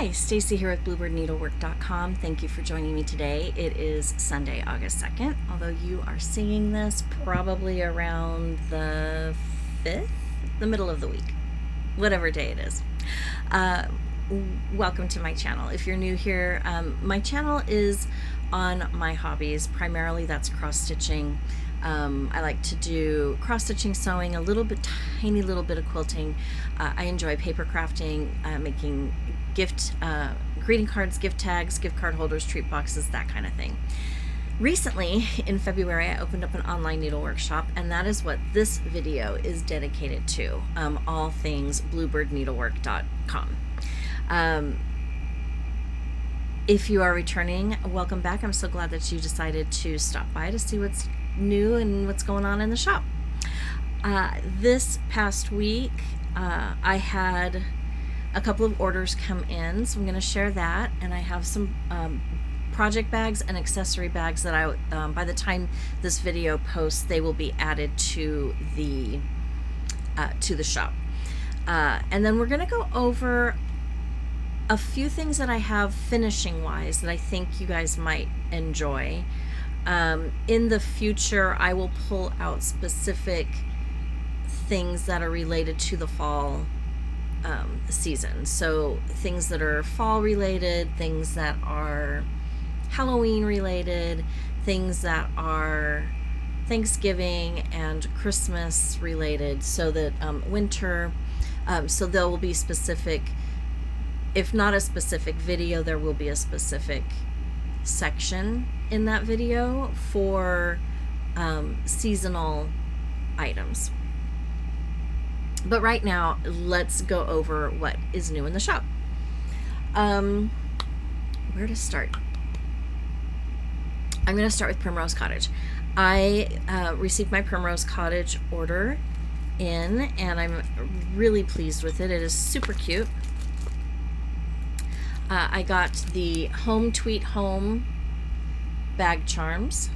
Hi, Stacy here with BluebirdNeedlework.com. Thank you for joining me today. It is Sunday, August 2nd, although you are seeing this probably around the 5th, the middle of the week, whatever day it is. Welcome to my channel. If you're new here, my channel is on my hobbies. Primarily that's cross-stitching. I like to do cross-stitching, sewing, a little bit, tiny little bit of quilting. I enjoy paper crafting, making greeting cards, gift tags, gift card holders, treat boxes, that kind of thing. Recently, in February, I opened up an online needlework shop, and that is what this video is dedicated to, all things BluebirdNeedlework.com. If you are returning, welcome back. I'm so glad that you decided to stop by to see what's new and what's going on in the shop. This past week, I had a couple of orders come in, so I'm going to share that, and I have some project bags and accessory bags that I, by the time this video posts, they will be added to the shop. And then we're going to go over a few things that I have finishing wise that I think you guys might enjoy. In the future, I will pull out specific things that are related to the fall season. So things that are fall related, things that are Halloween related, things that are Thanksgiving and Christmas related, so that winter, so there will be specific, if not a specific video, there will be a specific section in that video for seasonal items. But right now, let's go over what is new in the shop. Where to start? I'm going to start with Primrose Cottage. I received my Primrose Cottage order in, and I'm really pleased with it. It is super cute. I got the Home Tweet Home bag charms.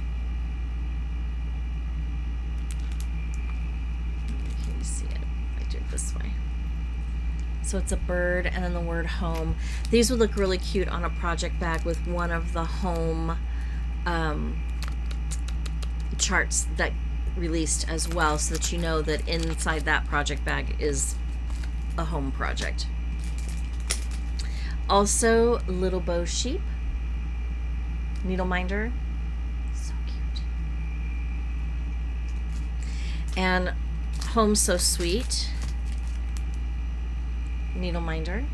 Can you see it? If I do it this way. So it's a bird and then the word home. These would look really cute on a project bag with one of the home charts that released as well, so that you know that inside that project bag is a home project. Also, little bow sheep, needle minder, so cute, and Home So Sweet needle minder.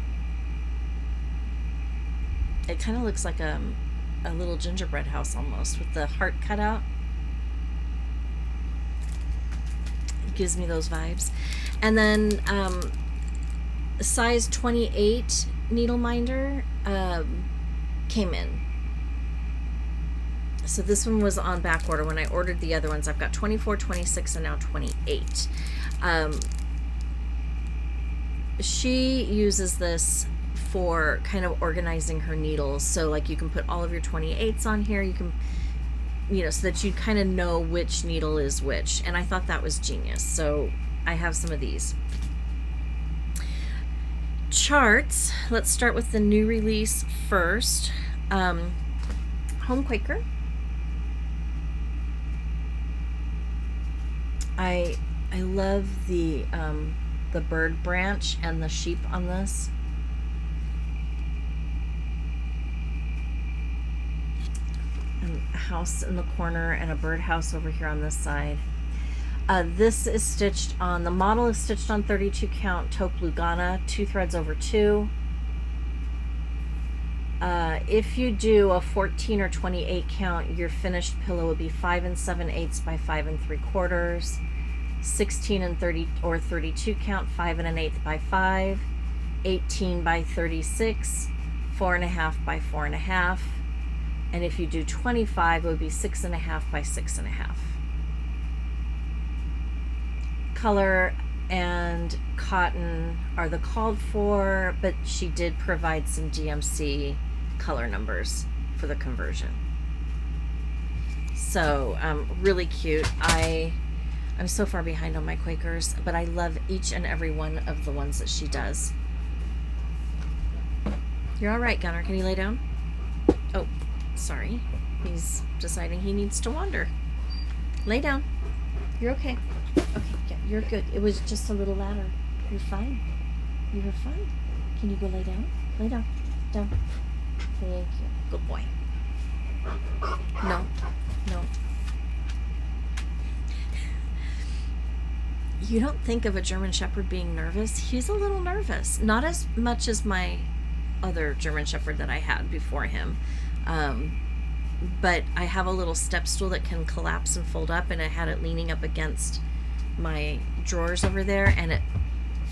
It kind of looks like a little gingerbread house almost, with the heart cut out. It gives me those vibes. And then size 28 needle minder came in. So this one was on back order. When I ordered the other ones, I've got 24, 26, and now 28. She uses this for kind of organizing her needles. So like you can put all of your 28s on here. You can, so that you kind of know which needle is which. And I thought that was genius. So I have some of these. Charts. Let's start with the new release first. Home Quaker. I love the bird branch and the sheep on this. And a house in the corner and a bird house over here on this side. This is stitched on, the model is stitched on 32 count taupe Lugana, 2 threads over 2. If you do a 14 or 28 count, your finished pillow would be 5 7/8 by 5 3/4, 16 and 30 or 32 count, 5 1/8 by 5, 18 by 36, 4 1/2 by 4 1/2, and if you do 25, it would be 6 1/2 by 6 1/2. Color and cotton are the called for, but she did provide some DMC color numbers for the conversion. So really cute. I'm so far behind on my Quakers, but I love each and every one of the ones that she does. You're all right, Gunner. Can you lay down? Oh, sorry. He's deciding he needs to wander. Lay down. You're okay. Okay, yeah, you're good. It was just a little ladder. You're fine. You're fine. Can you go lay down? Lay down. Down. Thank you. Good boy. No. No. You don't think of a German Shepherd being nervous. He's a little nervous. Not as much as my other German Shepherd that I had before him. But I have a little step stool that can collapse and fold up, and I had it leaning up against my drawers over there, and it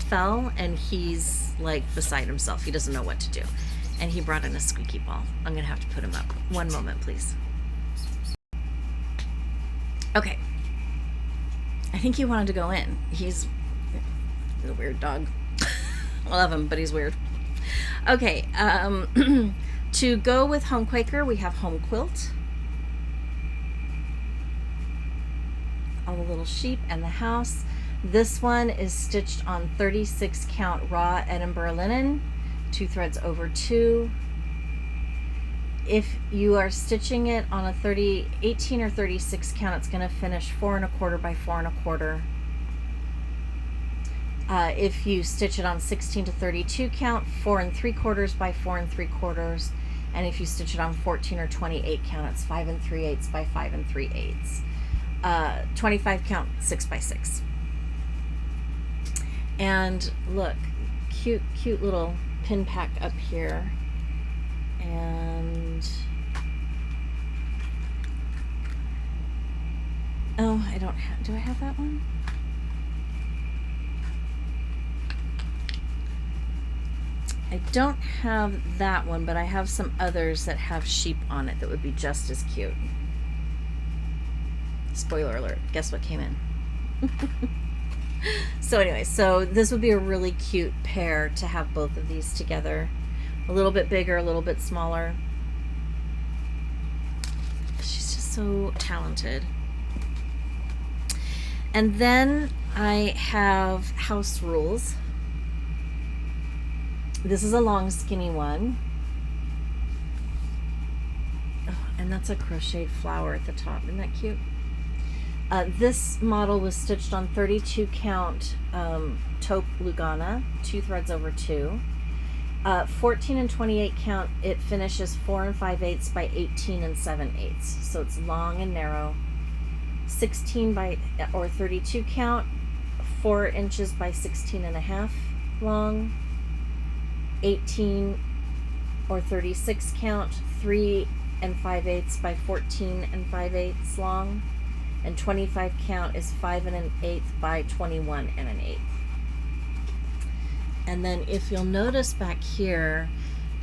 fell, and he's like beside himself. He doesn't know what to do. And he brought in a squeaky ball. I'm gonna have to put him up. One moment, please. Okay. I think he wanted to go in. He's a weird dog. I love him, but he's weird. Okay, to go with Home Quaker, we have Home Quilt. All the little sheep and the house. This one is stitched on 36 count raw Edinburgh linen, 2 threads over 2. If you are stitching it on a 18 or 36 count, it's going to finish 4 1/4 by 4 1/4. If you stitch it on 16 to 32 count, 4 3/4 by 4 3/4. And if you stitch it on 14 or 28 count, it's 5 3/8 by 5 3/8. 25 count, 6 by 6. And look, cute little pin pack up here. And oh, I don't have, do I have that one? I don't have that one, but I have some others that have sheep on it that would be just as cute. Spoiler alert, guess what came in? So anyway, so this would be a really cute pair to have both of these together. A little bit bigger, a little bit smaller. She's just so talented. And then I have House Rules. This is a long, skinny one. Oh, and that's a crocheted flower at the top. Isn't that cute? This model was stitched on 32 count taupe Lugana, 2 threads over 2. 14 and 28 count, it finishes 4 5/8 by 18 7/8. So it's long and narrow. 16 by or 32 count, 4 inches by 16.5 long. 18 or 36 count, 3 5/8 by 14 5/8 long. And 25 count is 5 1/8 by 21 1/8. And then if you'll notice back here,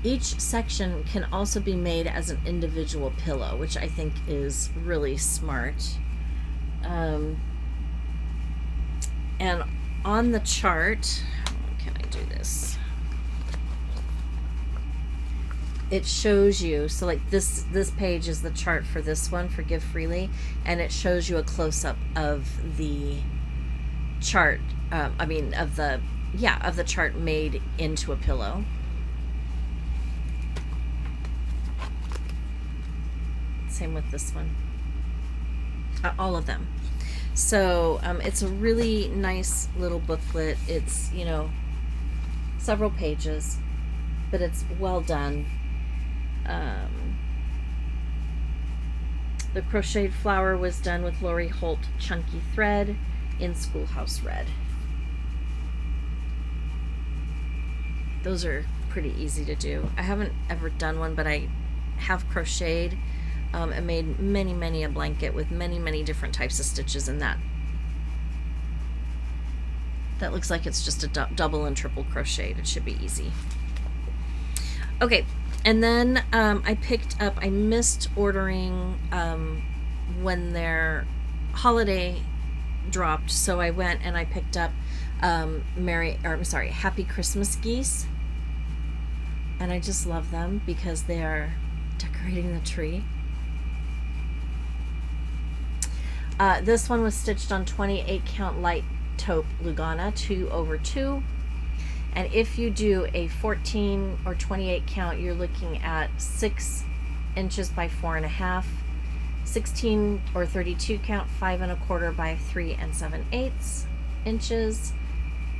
each section can also be made as an individual pillow, which I think is really smart. And on the chart, how can I do this? It shows you, so like this page is the chart for this one, for Give Freely, and it shows you a close-up of the chart, of the chart made into a pillow. Same with this one. All of them. So it's a really nice little booklet. It's, several pages, but it's well done. The crocheted flower was done with Lori Holt chunky thread in Schoolhouse Red. Those are pretty easy to do. I haven't ever done one, but I have crocheted and made many a blanket with many different types of stitches in that. That looks like it's just a double and triple crocheted. It should be easy. Okay, and then I missed ordering when their holiday dropped, so I went and I picked up Happy Christmas Geese, and I just love them because they are decorating the tree. This one was stitched on 28 count light taupe Lugana, 2 over 2. And if you do a 14 or 28 count, you're looking at 6 inches by 4.5. 16 or 32 count, 5.25 by 3 7/8 inches.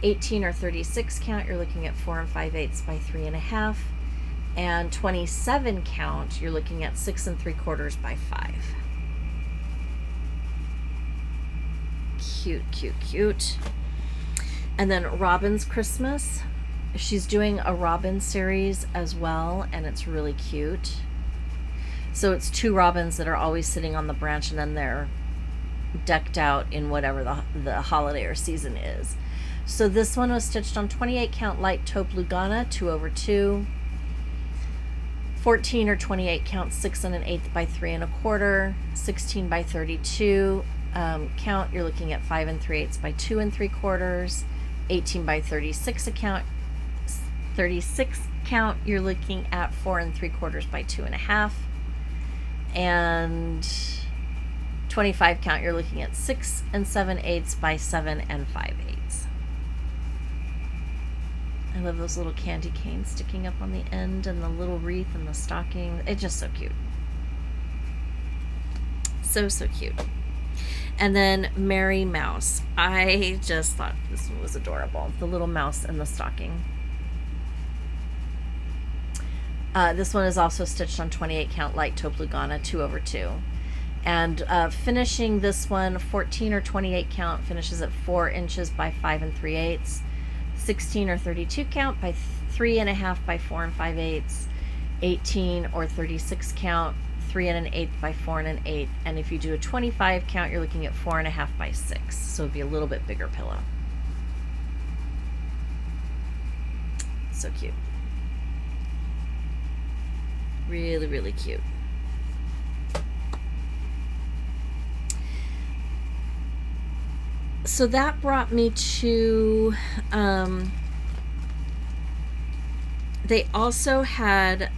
18 or 36 count, you're looking at 4 5/8 by 3.5. And 27 count, you're looking at 6 3/4 by 5. Cute, cute, cute. And then Robin's Christmas. She's doing a Robin series as well, and it's really cute. So it's 2 robins that are always sitting on the branch, and then they're decked out in whatever the holiday or season is. So this one was stitched on 28 count light taupe Lugana 2/2. 14 or 28 count 6 1/8 by 3 1/4. 16 by 32 count, you're looking at 5 3/8 by 2 3/4. 18 by 36 count, you're looking at 4 3/4 by 2.5. And 25 count, you're looking at 6 7/8 by 7 5/8. I love those little candy canes sticking up on the end, and the little wreath and the stocking. It's just so cute. So, so cute. And then Mary Mouse. I just thought this one was adorable. The little mouse and the stocking. This one is also stitched on 28 count light taupe Lugana 2/2. And finishing this one, 14 or 28 count, finishes at 4 inches by 5 3/8. 16 or 32 count by 3.5 by 4 5/8. 18 or 36 count, 3 1/8 by 4 1/8. And if you do a 25 count, you're looking at 4.5 by 6. So it'd be a little bit bigger pillow. So cute. Really, really cute. So that brought me to, they also had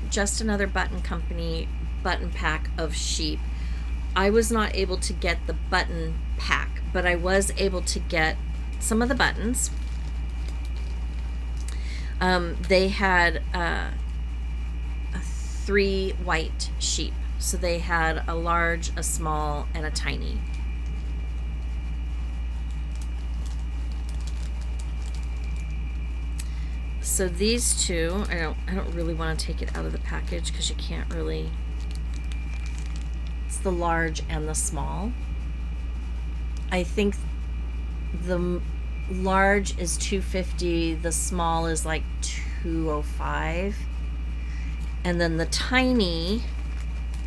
Just Another Button Company button pack of sheep. I was not able to get the button pack, but I was able to get some of the buttons. They had 3 white sheep. So they had a large, a small, and a tiny. So these two, I don't really want to take it out of the package because you can't really. It's the large and the small. I think the large is $2.50, the small is like $2.05, and then the tiny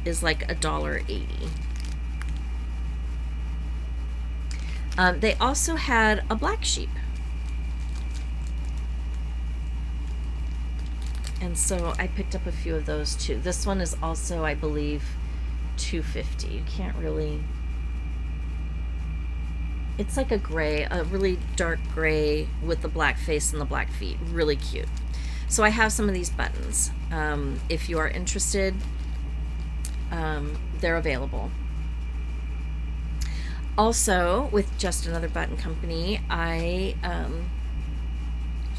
is like $1.80. They also had a black sheep. And so I picked up a few of those too. This one is also, I believe, $2.50. You can't really. It's like a gray, a really dark gray with the black face and the black feet. Really cute. So I have some of these buttons. If you are interested, they're available. Also, with Just Another Button Company, it's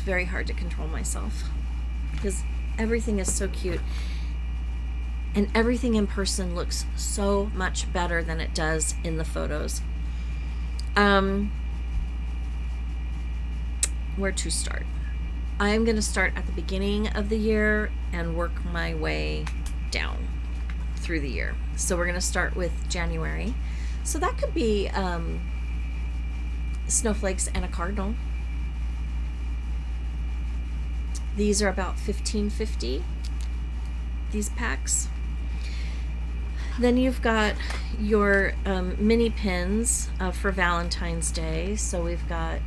very hard to control myself because everything is so cute, and everything in person looks so much better than it does in the photos. Where to start? I am going to start at the beginning of the year and work my way down through the year. So we're going to start with January. So that could be snowflakes and a cardinal. These are about $15.50, these packs. Then you've got your mini pins for Valentine's Day. So we've got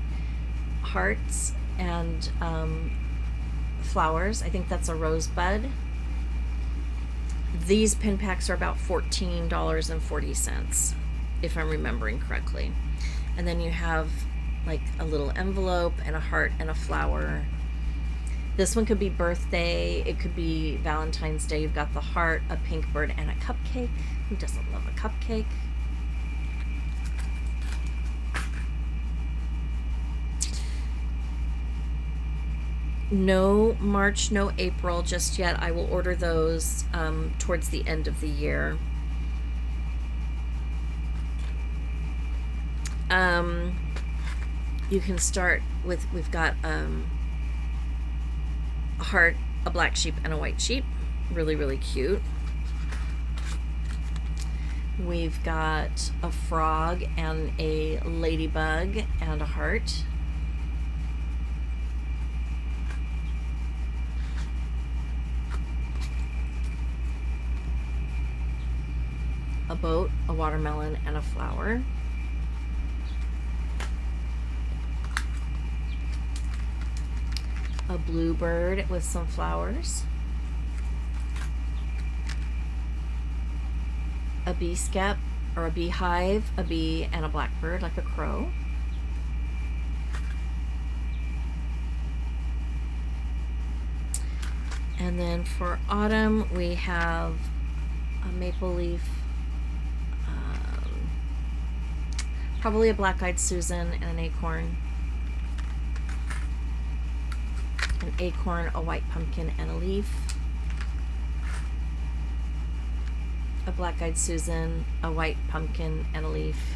hearts and flowers. I think that's a rosebud. These pin packs are about $14.40, if I'm remembering correctly. And then you have like a little envelope and a heart and a flower. This one could be birthday, it could be Valentine's Day. You've got the heart, a pink bird, and a cupcake. Who doesn't love a cupcake? No March, no April just yet. I will order those towards the end of the year. You can start with, we've got a heart, a black sheep, and a white sheep. Really, really cute. We've got a frog and a ladybug and a heart. A boat, a watermelon, and a flower. A bluebird with some flowers. A bee skep, or a beehive, a bee, and a blackbird, like a crow. And then for autumn, we have a maple leaf, probably a black-eyed Susan, and an acorn. An acorn, a white pumpkin, and a leaf. A black-eyed Susan, a white pumpkin, and a leaf.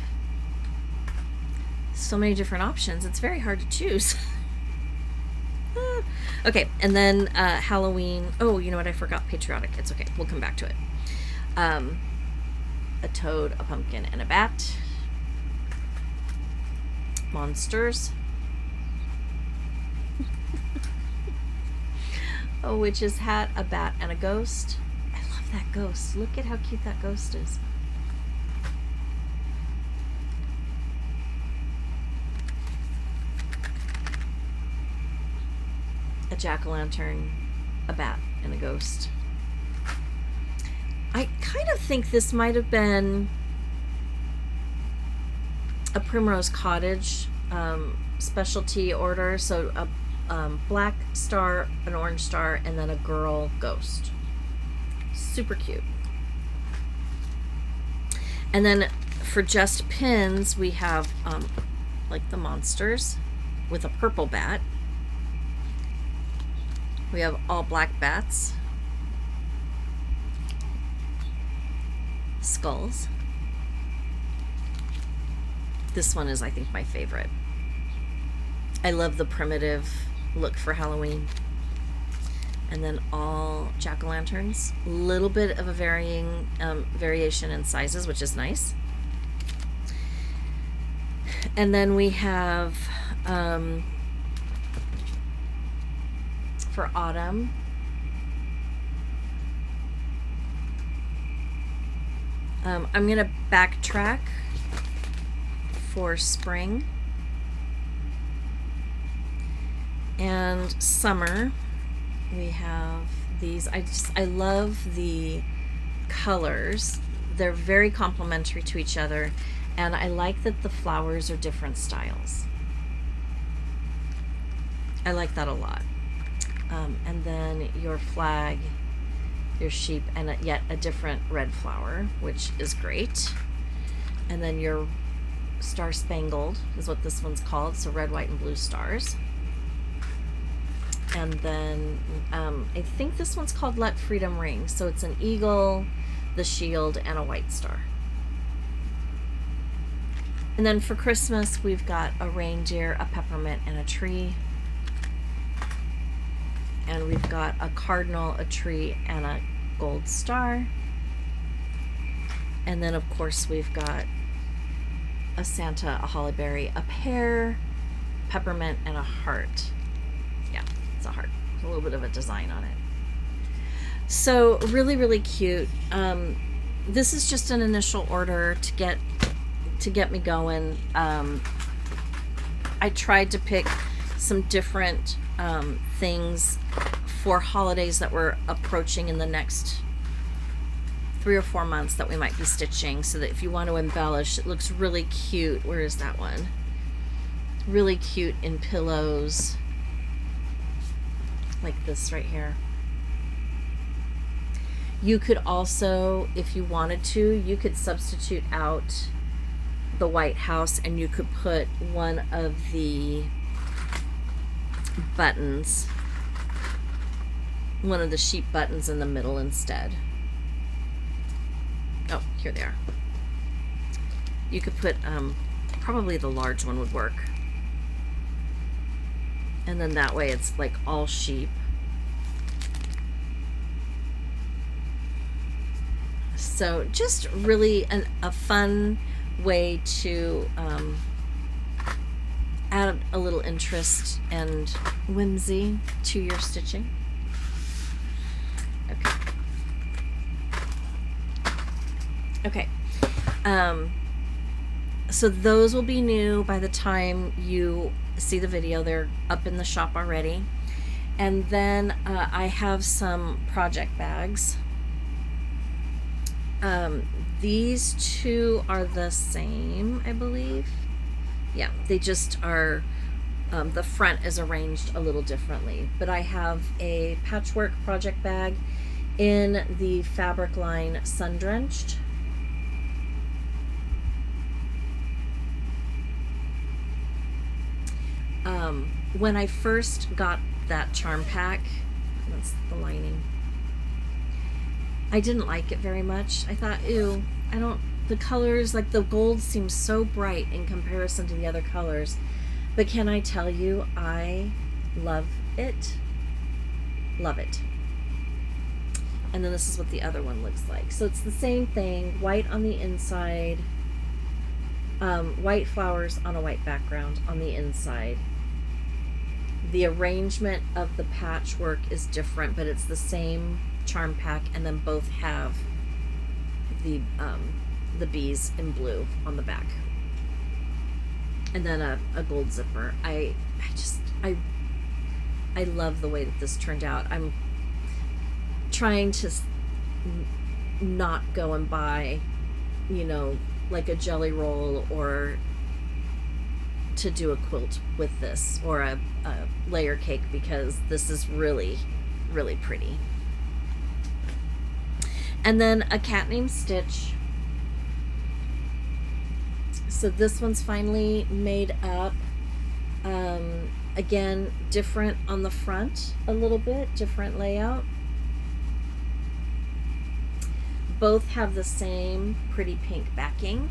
So many different options. It's very hard to choose. Okay, and then Halloween. Oh, you know what? I forgot patriotic. It's okay. We'll come back to it. A toad, a pumpkin, and a bat. Monsters. A witch's hat, a bat, and a ghost. I love that ghost. Look at how cute that ghost is. A jack-o'-lantern, a bat, and a ghost. I kind of think this might have been a Primrose Cottage specialty order. So a black star, an orange star, and then a girl ghost. Super cute. And then for just pins, we have like the monsters with a purple bat. We have all black bats. Skulls. This one is, I think, my favorite. I love the primitive look for Halloween. And then all jack-o'-lanterns. A little bit of a variation in sizes, which is nice. And then we have for autumn, I'm gonna backtrack for spring and summer. We have these. I love the colors. They're very complementary to each other, and I like that the flowers are different styles. I like that a lot. And then your flag, your sheep, and yet a different red flower, which is great. And then your Star Spangled is what this one's called, so red, white, and blue stars. And then I think this one's called Let Freedom Ring, so it's an eagle, the shield, and a white star. And then for Christmas, we've got a reindeer, a peppermint, and a tree. And we've got a cardinal, a tree, and a gold star. And then, of course, we've got a Santa, a holly berry, a pear, peppermint, and a heart. Yeah, it's a heart. There's a little bit of a design on it. So really, really cute. This is just an initial order to get me going. I tried to pick some different things for holidays that we're approaching in the next 3 or 4 months that we might be stitching, so that if you want to embellish, it looks really cute. Where is that one? Really cute in pillows like this right here. You could also, if you wanted to, you could substitute out the White House and you could put one of the buttons one of the sheep buttons in the middle instead. Oh, here they are. You could put, probably the large one would work. And then that way it's like all sheep. So just really a fun way to add a little interest and whimsy to your stitching. Okay. So those will be new by the time you see the video. They're up in the shop already. And then I have some project bags. These two are the same, I believe. Yeah, they just are, the front is arranged a little differently. But I have a patchwork project bag in the fabric line Sun Drenched. When I first got that charm pack, that's the lining, I didn't like it very much. I thought, ew, the colors, like the gold seems so bright in comparison to the other colors. But can I tell you, I love it. Love it. And then this is what the other one looks like. So it's the same thing, white on the inside, white flowers on a white background on the inside. The arrangement of the patchwork is different, but it's the same charm pack, and then both have the bees in blue on the back, and then a gold zipper. I love the way that this turned out. I'm trying to not go and buy, like a jelly roll or to do a quilt with this, or a layer cake, because this is really, really pretty. And then a cat named Stitch. So this one's finally made up. Again, different on the front, a little bit different layout. Both have the same pretty pink backing.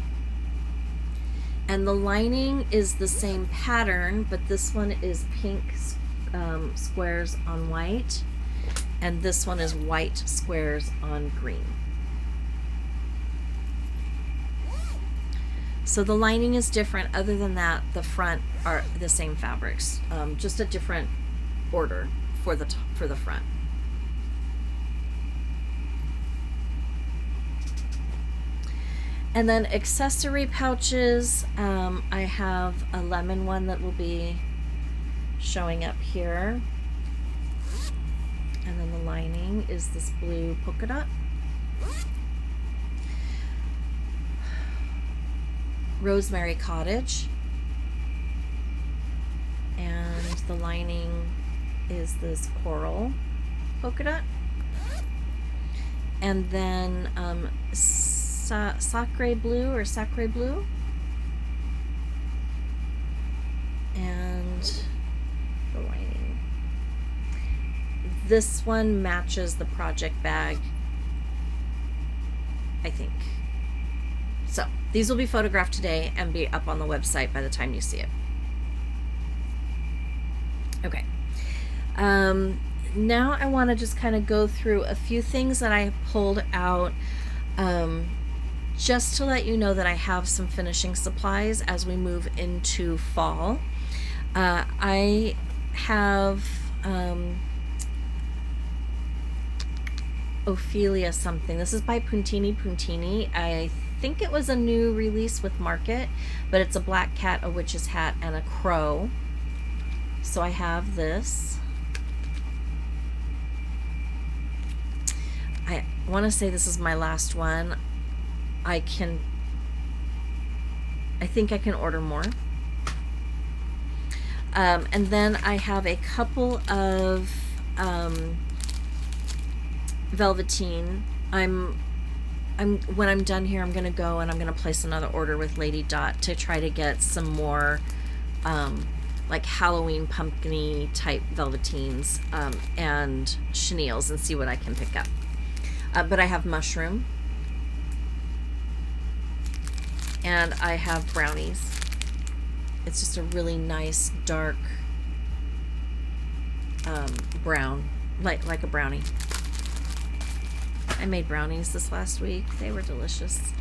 And the lining is the same pattern, but this one is pink squares on white, and this one is white squares on green. So the lining is different. Other than that, the front are the same fabrics, just a different order for the front. And then accessory pouches, I have a lemon one that will be showing up here. And then the lining is this blue polka dot. Rosemary Cottage. And the lining is this coral polka dot. And then Sacre Blue, and the lining. This one matches the project bag, I think. So these will be photographed today and be up on the website by the time you see it. Okay. Now I want to just kind of go through a few things that I pulled out, just to let you know that I have some finishing supplies as we move into fall. I have Ophelia something. This is by Puntini. I think it was a new release with Market, but it's a black cat, a witch's hat, and a crow. So I have this. I want to say this is my last one. I think I can order more. And then I have a couple of velveteen. When I'm done here, I'm gonna go and I'm gonna place another order with Lady Dot to try to get some more like Halloween pumpkin-y type velveteens and chenilles and see what I can pick up. But I have mushroom, and I have brownies. It's just a really nice dark brown, like a brownie. I made brownies this last week. They were delicious.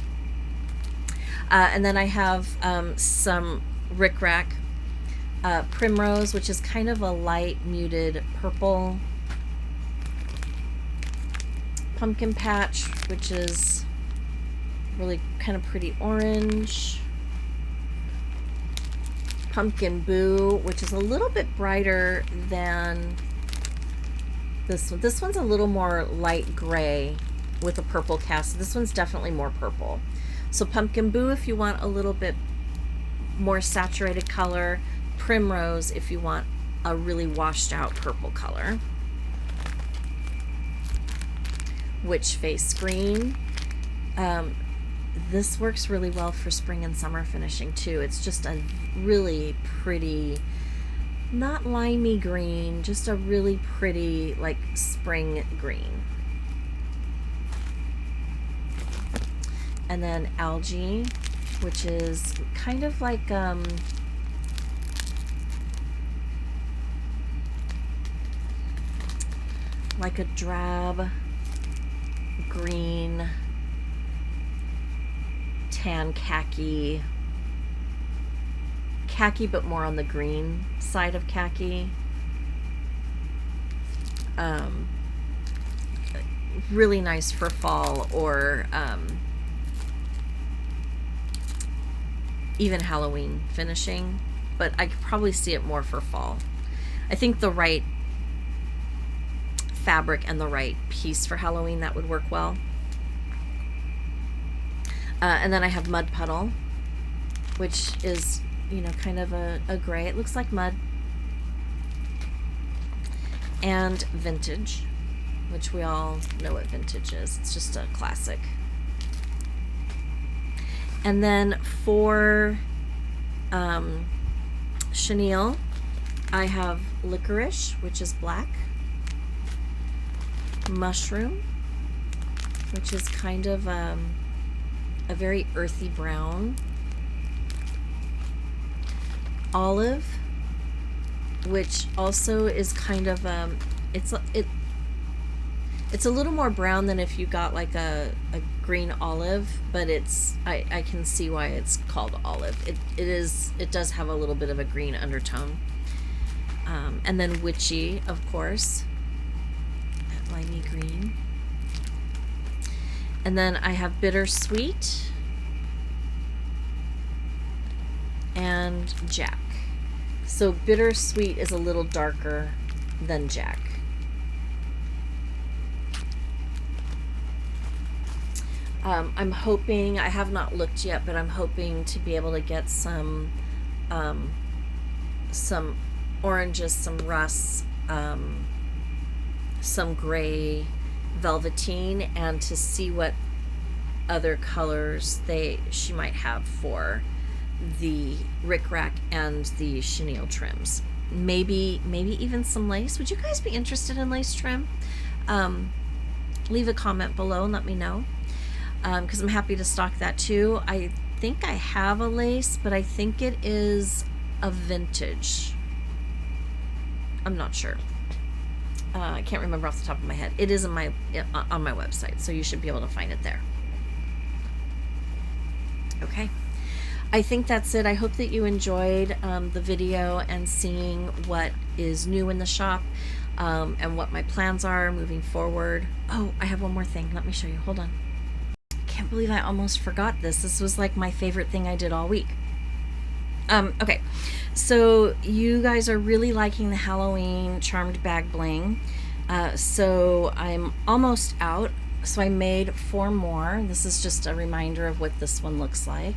And then I have some rickrack Primrose, which is kind of a light muted purple. Pumpkin Patch, which is really kind of pretty orange. Pumpkin Boo, which is a little bit brighter than this one. This one's a little more light gray with a purple cast. This one's definitely more purple. So Pumpkin Boo if you want a little bit more saturated color. Primrose if you want a really washed out purple color. Witch Face Green. This works really well for spring and summer finishing too. It's just a really pretty, not limey green, just a really pretty like spring green. And then Algae, which is kind of like a drab green, tan khaki, but more on the green side of khaki. Really nice for fall or even Halloween finishing, but I could probably see it more for fall. I think the right fabric and the right piece for Halloween, that would work well. And then I have Mud Puddle, which is, you know, kind of a gray. It looks like mud. And Vintage, which we all know what Vintage is. It's just a classic. And then for chenille, I have Licorice, which is black. Mushroom, which is kind of a very earthy brown. Olive, which also is kind of it's a little more brown than if you got like a green olive, but it's I can see why it's called olive. It does have a little bit of a green undertone. And then Witchy, of course, that limey green. And then I have Bittersweet and Jack. So Bittersweet is a little darker than Jack. I'm hoping, I have not looked yet, but I'm hoping to be able to get some oranges, some rusts, some gray velveteen, and to see what other colors she might have for the rickrack and the chenille trims. Maybe even some lace. Would you guys be interested in lace trim? Leave a comment below and let me know, because I'm happy to stock that too. I think I have a lace, but I think it is a vintage. I'm not sure. I can't remember off the top of my head. It is on my website, so you should be able to find it there. Okay, I think that's it. I hope that you enjoyed the video and seeing what is new in the shop, and what my plans are moving forward. Oh, I have one more thing. Let me show you. Hold on. I can't believe I almost forgot this. This was like my favorite thing I did all week. Okay, so you guys are really liking the Halloween Charmed Bag Bling. So I'm almost out. So I made 4 more. This is just a reminder of what this one looks like.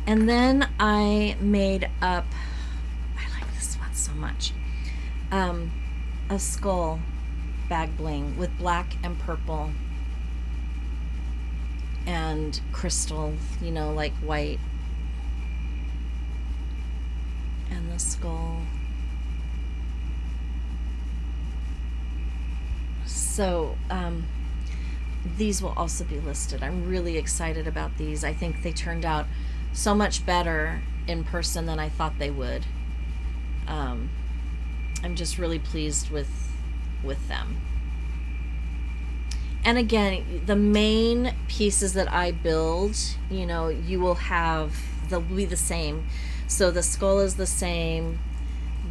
And then I made up, I like this one so much, a skull bag bling with black and purple and crystal, you know, like white. And the skull. So, these will also be listed. I'm really excited about these. I think they turned out so much better in person than I thought they would. I'm just really pleased with them. And again, the main pieces that I build, you know, you will have, they'll be the same. So the skull is the same.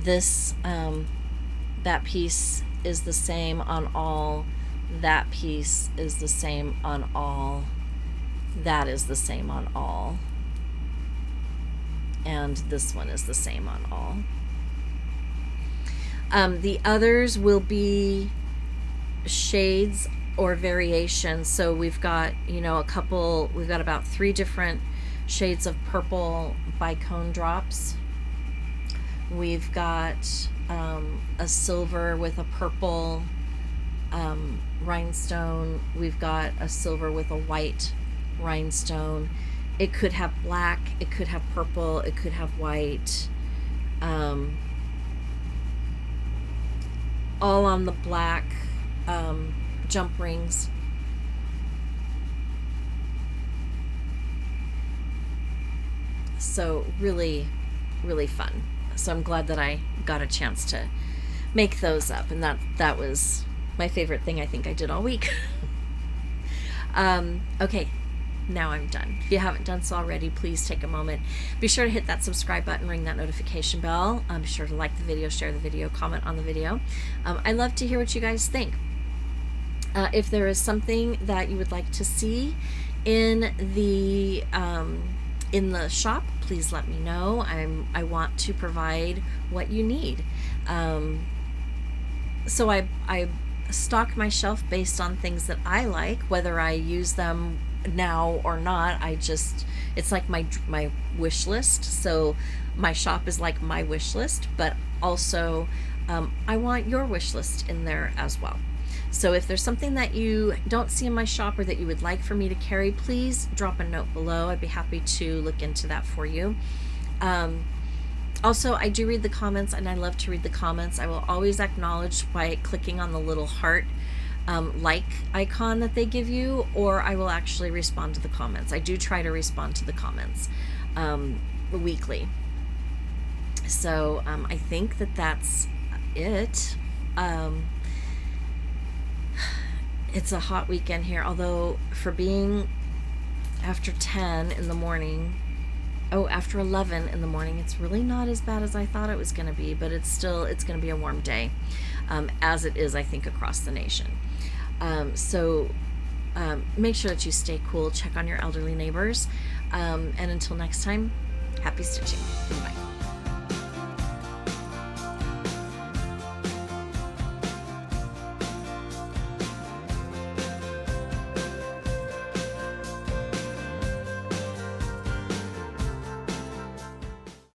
This, that piece is the same on all. That piece is the same on all. That is the same on all. And this one is the same on all. The others will be shades or variations. So we've got, you know, we've got about 3 different shades of purple bicone drops. We've got a silver with a purple rhinestone. We've got a silver with a white rhinestone. It could have black, it could have purple, it could have white. All on the black jump rings. So really, really fun. So I'm glad that I got a chance to make those up, and that was my favorite thing I think I did all week. Okay, now I'm done. If you haven't done so already, please take a moment. Be sure to hit that subscribe button, ring that notification bell. Be sure to like the video, share the video, comment on the video. I love to hear what you guys think. If there is something that you would like to see in the shop, please let me know. I want to provide what you need. So I stock my shelf based on things that I like, whether I use them now or not. It's like my wish list. So my shop is like my wish list, but also I want your wish list in there as well. So if there's something that you don't see in my shop or that you would like for me to carry, please drop a note below. I'd be happy to look into that for you. Also, I do read the comments, and I love to read the comments. I will always acknowledge by clicking on the little heart like icon that they give you, or I will actually respond to the comments. I do try to respond to the comments weekly. So I think that's it. It's a hot weekend here, although for being after 10 in the morning, after 11 in the morning, it's really not as bad as I thought it was going to be, but it's going to be a warm day, as it is, I think, across the nation. So make sure that you stay cool, check on your elderly neighbors, and until next time, happy stitching.